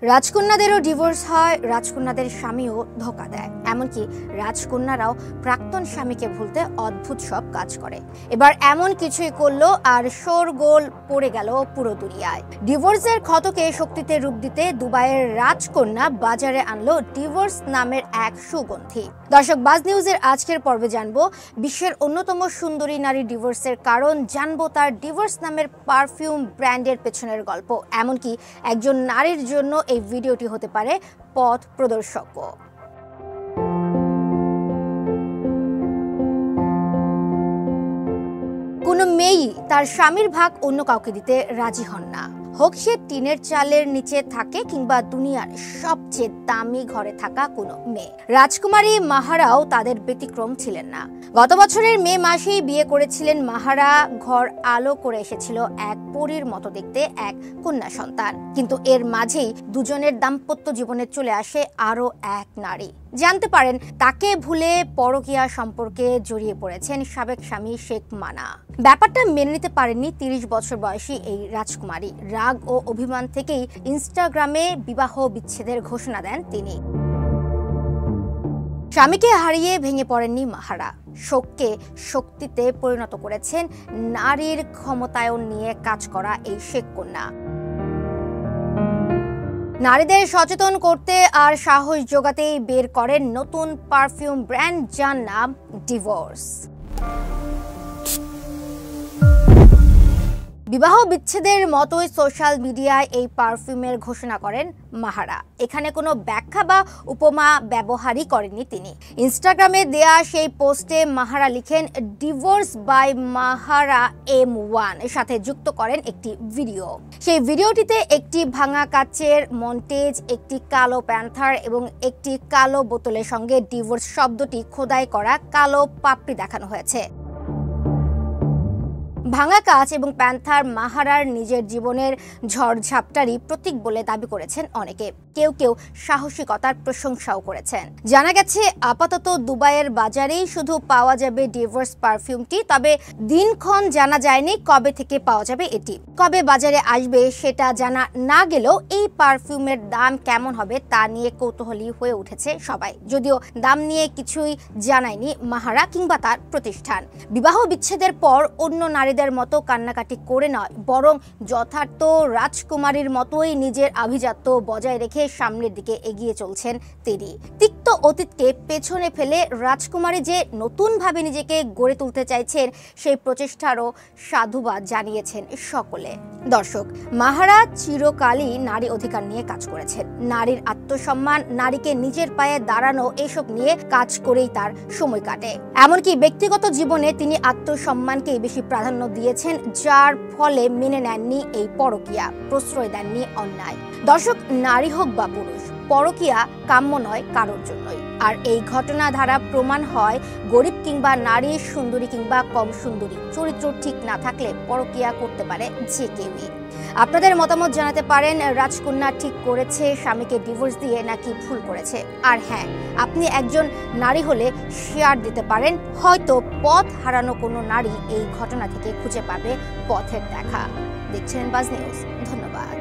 রাজকন্যাদেরও divorce হয়, রাজকন্যাদের স্বামীও ধোঁকা দেয়। এমনকি রাজকন্যারাও প্রাক্তন স্বামীকে ভুলতে অদ্ভুত সব কাজ করে। এবার এমন কিছুই করলো আর শোরগোল পড়ে গেল পুরো দুনিয়ায়। ডিভোর্সের ক্ষতকে শক্তিতে রূপ দিতে দুবাইয়ের রাজকন্যা বাজারে আনলো ডিভোর্স নামের এক সুগন্ধি। দর্শক, বাজ নিউজের আজকের পর্বে জানবো বিশ্বের অন্যতম সুন্দরী নারী ডিভোর্সের কারণ, জানবো তার ডিভোর্স নামের পারফিউম ব্র্যান্ডের পেছনের গল্প। এমনকি একজন নারীর জন্য এই ভিডিওটি হতে পারে পথ প্রদর্শক। কোনো মেয়েই তার স্বামীর ভাগ অন্য কাউকে দিতে রাজি হন না, হোক সে টিনের চালের নিচে থাকে কিংবা দুনিয়ার সবচেয়ে দামি ঘরে থাকা কোনো মেয়ে। রাজকুমারী মাহারাও তাদের ব্যতিক্রম ছিলেন না। গত বছরের মে মাসেই বিয়ে করেছিলেন মাহারা। ঘর আলো করে এসেছিল এক পরীর মতো দেখতে এক কন্যা সন্তান। কিন্তু এর মাঝেই দুজনের দাম্পত্য জীবনে চলে আসে আরো এক নারী। জানতে পারেন তাকে ভুলে পরকীয়া সম্পর্কে জড়িয়ে পড়েছেন সাবেক স্বামী শেখ মানা। ব্যাপারটা মেনে নিতে পারেননি 30 বছর বয়সী এই রাজকুমারী। রাগ ও অভিমান থেকেই ইনস্টাগ্রামে বিবাহ বিচ্ছেদের ঘোষণা দেন তিনি। স্বামীকে হারিয়ে ভেঙে পড়েননি মাহারা। শোককে শক্তিতে পরিণত করেছেন নারীর ক্ষমতায়ন নিয়ে কাজ করা এই শেখ কন্যা। নারীদের সচেতন করতে আর সাহস জোগাতেই বের করেন নতুন পারফিউম ব্র্যান্ড, যার নাম ডিভোর্স। বিবাহ বিচ্ছেদের মতোই সোশ্যাল মিডিয়ায় এই পারফিউমের ঘোষণা করেন মাহারা। এখানে কোনো ব্যাখ্যা বা উপমা ব্যবহারই করেননি তিনি। ইনস্টাগ্রামে দেয়া সেই পোস্টে মাহারা লিখেন, ডিভোর্স বাই মাহারা M1 সাথে যুক্ত করেন একটি ভিডিও। সেই ভিডিওটিতে একটি ভাঙা কাচের মন্টেজ, একটি কালো প্যান্থার এবং একটি কালো বোতলের সঙ্গে ডিভোর্স শব্দটি খোদাই করা কালো পাপড়ি দেখানো হয়েছে। ভাঙা কাচ এবং প্যান্থার মাহারার নিজের জীবনের ঝড়ঝাপটারই প্রতীক বলে দাবি করেছেন অনেকে। কেউ কেউ সাহসিকতার প্রশংসাও করেছেন। জানা গেছে আপাতত দুবাইয়ের বাজারেই শুধু পাওয়া যাবে ডিভোর্স পারফিউমটি। তবে দিনক্ষণ জানা যায়নি কবে থেকে পাওয়া যাবে এটি। কবে বাজারে আসবে সেটা জানা না গেলেও এই পারফিউমের দাম কেমন হবে তা নিয়ে কৌতূহলী হয়ে উঠেছে সবাই। যদিও দাম নিয়ে কিছুই জানায়নি মাহারা কিংবা তার প্রতিষ্ঠান। বিবাহ বিচ্ছেদের পর অন্য নারীদের মতো কান্নাকাটি করে নয়, বরং যথার্থ রাজকুমারীর মতোই নিজের আভিজাত্য বজায় রেখে সামনের দিকে এগিয়ে চলছেন তিনি। তিক্ত অতীতকে পেছনে ফেলে রাজকুমারী যে নতুনভাবে নিজেকে গড়ে তুলতে চাইছেন, সেই প্রচেষ্টারও সাধুবাদ জানিয়েছেন সকলে। দর্শক, মাহারা চিরকালই নারী অধিকার নিয়ে কাজ করেছেন। নারীর আত্মসম্মান, নারীকে নিজের পায়ে দাঁড়ানো, এসব নিয়ে কাজ করেই তার সময় কাটে। এমনকি ব্যক্তিগত জীবনে তিনি আত্মসম্মানকে বেশি প্রাধান্য দিয়েছেন, যার ফলে মেনে নেননি এই পরকীয়া, প্রশ্রয় দেননি অন্যায়। দর্শক, নারী হোক বা পুরুষ, পরকীয়া কাম্য নয় কারোর জন্যই। আর এই ঘটনা ধারা প্রমাণ হয়, গরিব কিংবা নারী, সুন্দরী কিংবা কম সুন্দরী, চরিত্র ঠিক না থাকলে পরকীয়া করতে পারে যে কেউই। আপনাদের মতামত জানাতে পারেন, রাজকন্যা ঠিক করেছে স্বামীকে ডিভোর্স দিয়ে নাকি ভুল করেছে? আর হ্যাঁ, আপনি একজন নারী হলে শেয়ার দিতে পারেন, হয়তো পথ হারানো কোনো নারী এই ঘটনা থেকে খুঁজে পাবে পথের দেখা। দেখছেন বাজ নিউজ। ধন্যবাদ।